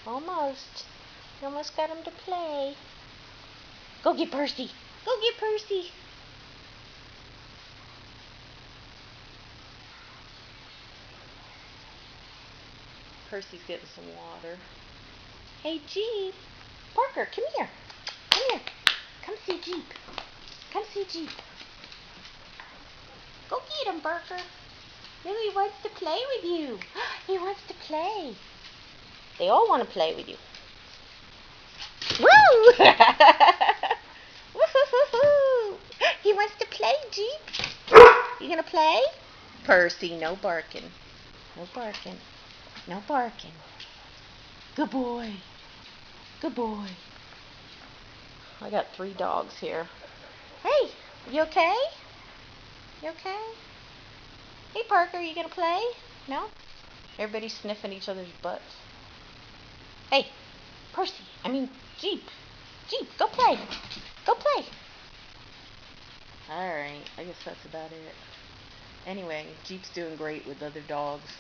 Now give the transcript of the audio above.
Almost. You almost got him to play. Go get Percy. Go get Percy. Percy's getting some water. Hey, Jeep. Parker, come here. Come here. Come see Jeep. Come see Jeep. Go get him, Parker. Really wants to play with you. He wants to play. They all want to play with you. Woo! Woo-hoo-hoo-hoo. He wants to play, Jeep. You gonna play? Percy, no barking. No barking. No barking. Good boy. Good boy. I got 3 dogs here. Hey, you okay? You okay? Hey, Parker, you gonna play? No? Everybody's sniffing each other's butts. Hey, Percy, Jeep. Jeep, go play. Go play. Alright, I guess that's about it. Anyway, Jeep's doing great with other dogs.